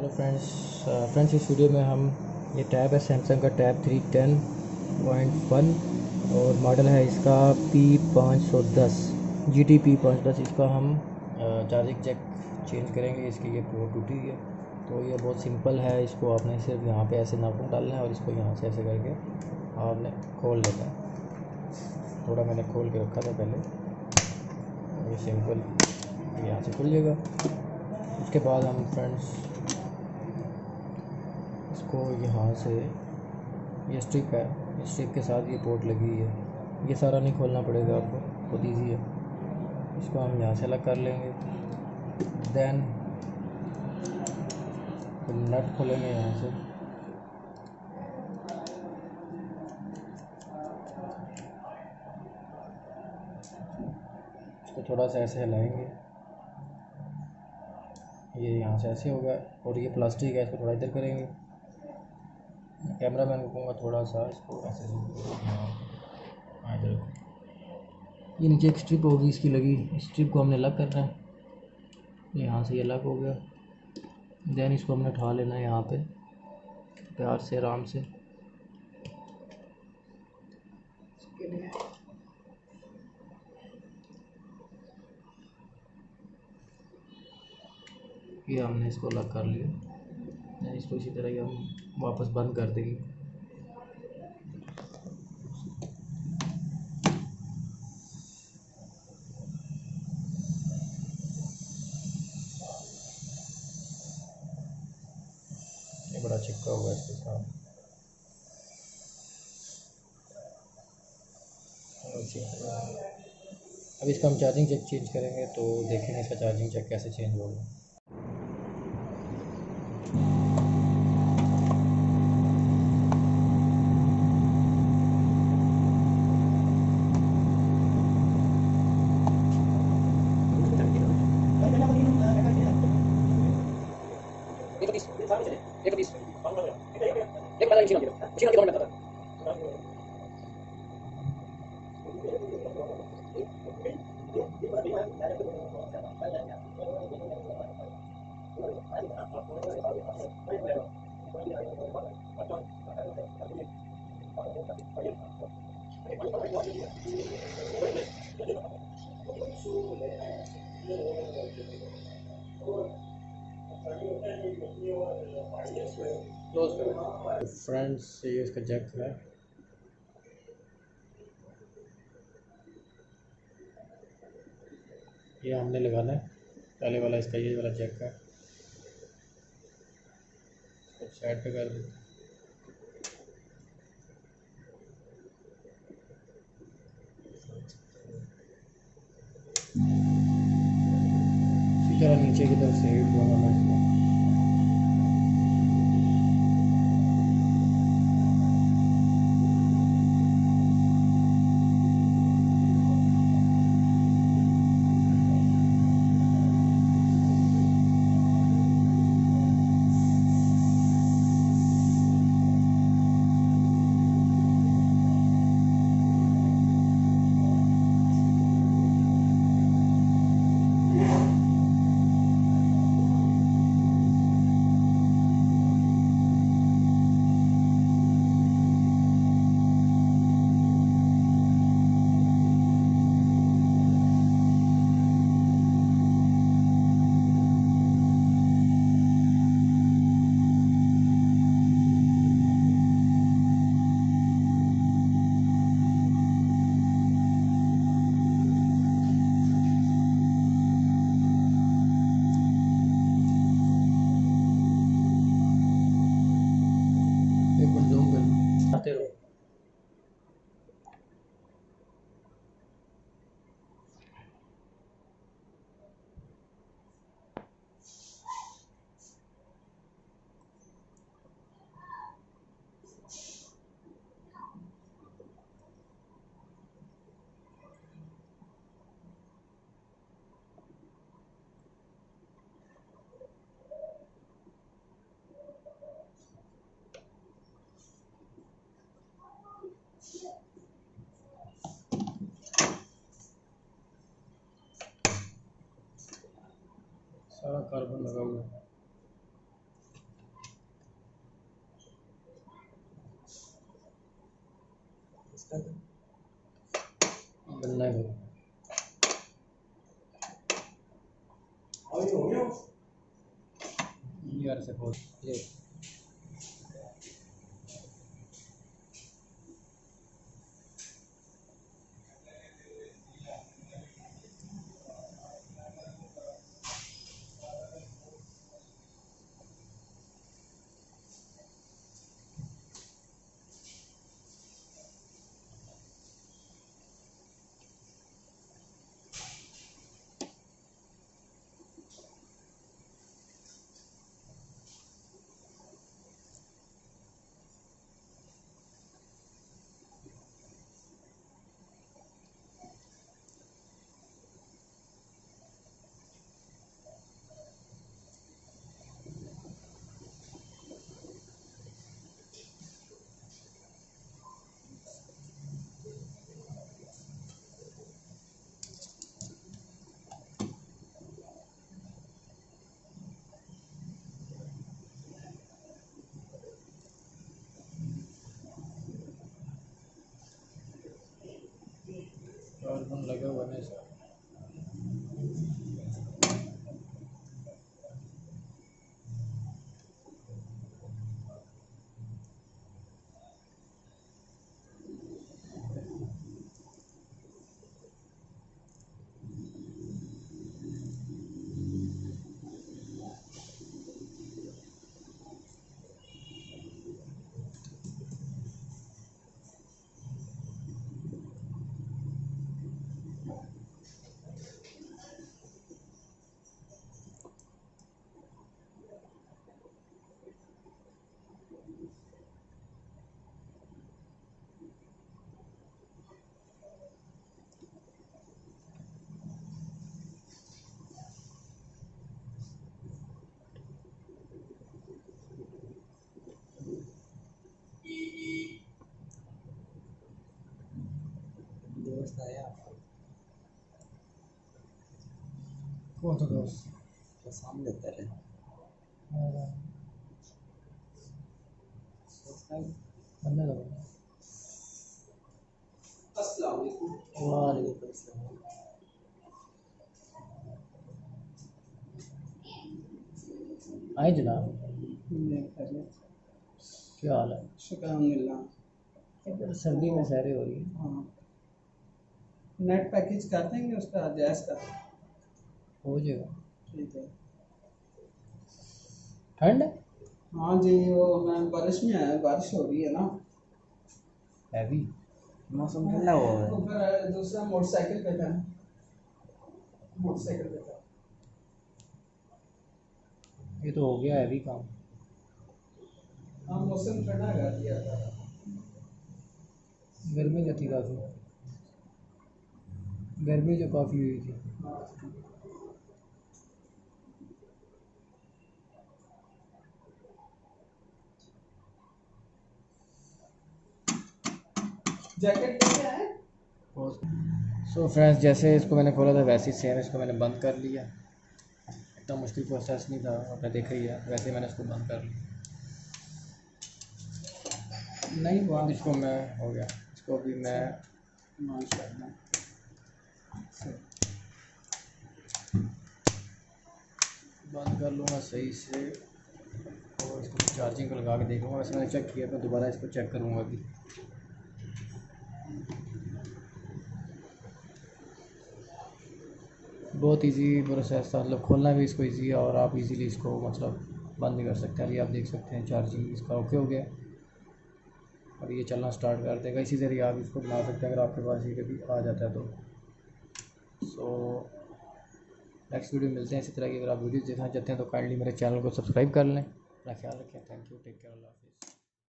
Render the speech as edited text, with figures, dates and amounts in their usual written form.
Hello friends इस video में हम ये टैब है सैमसंग का टैब 310.1 और मॉडल है इसका P510 GT P510। इसका हम चार्जिंग जैक चेंज करेंगे। इसकी ये पोर्ट टूटी है तो ये बहुत सिंपल है। इसको आपने सिर्फ यहाँ पे ऐसे नाखून डालना है और इसको यहाँ से ऐसे करके आपने खोल लेना है। थोड़ा मैंने खोल के रखा था पहले, ये सिंपल यहाँ से खुल जाएगा। उसके बाद हम फ्रेंड्स इसको यहाँ से, ये स्ट्रिप है, इस स्ट्रिप के साथ ये पोर्ट लगी हुई है, ये सारा नहीं खोलना पड़ेगा आपको, बहुत ईजी है। इसको हम यहाँ से अलग कर लेंगे। देन नट खोलेंगे यहाँ से, इसको थोड़ा सा ऐसे हिलाएंगे, ये यहाँ से ऐसे होगा। और ये प्लास्टिक है, इसको थोड़ा इधर करेंगे। कैमरा मैन को कहूँगा थोड़ा सा इसको ऐसे इधर। ये नीचे एक स्ट्रिप होगी इसकी लगी, स्ट्रिप को हमने अलग करना है। यहाँ से ये अलग हो गया। देन इसको हमने उठा लेना है यहाँ पे प्यार से, आराम से। ये हमने इसको अलग कर लिया। इसको इसी तरह ही हम वापस बंद कर देंगे। ये बड़ा चिपका हुआ है इसके साथ। अब इसका हम चार्जिंग जैक चेंज करेंगे तो देखेंगे इसका चार्जिंग जैक कैसे चेंज होगा। फ्रेंड्स ये इसका जैक है। ये हमने लगाना है, पहले वाला इसका ये वाला जैक है। साइड पे कर देते हैं। इसी तरह नीचे की तरफ से हिट लगाना है इसको। आते रहो। सारा कार्बन लगा हुआ है। बनना है यार से बहुत ये कार्बन लगा हुआ है इसका। दोस्त आया कौन सा दोस्त? तो सामने तेरे बनने लगा। अस्सलाम वालेकुम। वालेकुम अस्सलाम। आए जनाब, क्या हाल है? शुक्र अल्हम्दुलिल्लाह। इधर सर्दी में सैरें हो रही है। हाँ, नेट पैकेज कर देंगे उसका जायज़ का। हो जाएगा। ठीक है। ठंड है? हाँ जी, वो मैं बारिश में आया, बारिश हो रही है ना। हैवी मौसम ठंडा हुआ है। तो फिर दूसरा मोटरसाइकिल पे था, मोटरसाइकिल पे था। ये तो हो गया हैवी काम। हाँ, मौसम ठंडा कर दिया था। गर्मी जो थी काफ़ी, गर्मी जो काफ़ी हुई थी। जैकेट कैसे है? सो फ्रेंड्स, जैसे इसको मैंने खोला था वैसे ही सेम इसको मैंने बंद कर लिया। इतना मुश्किल प्रोसेस नहीं था, आपने देखा ही है। वैसे ही मैंने इसको बंद कर लिया। नहीं बंद इसको मैं हो गया। इसको अभी मैं माशाल्लाह बंद कर लूँगा सही से और इसको चार्जिंग को लगा के देखूँगा। वैसे मैंने चेक किया, मैं दोबारा इसको चेक करूँगा अभी। बहुत इजी प्रोसेस था, मतलब खोलना भी इसको इजी है और आप इजीली इसको मतलब बंद भी कर सकते हैं। अभी आप देख सकते हैं चार्जिंग इसका ओके हो गया और ये चलना स्टार्ट कर देगा। इसी तरीके आप इसको बना सकते हैं अगर आपके पास ये कभी आ जाता है तो। सो नेक्स्ट वीडियो मिलते हैं इसी तरह की। अगर आप वीडियोज़ देखना चाहते हैं तो काइंडली मेरे चैनल को सब्सक्राइब कर लें। अपना ख्याल रखें। थैंक यू, टेक केयर, अल्लाह हाफिज़।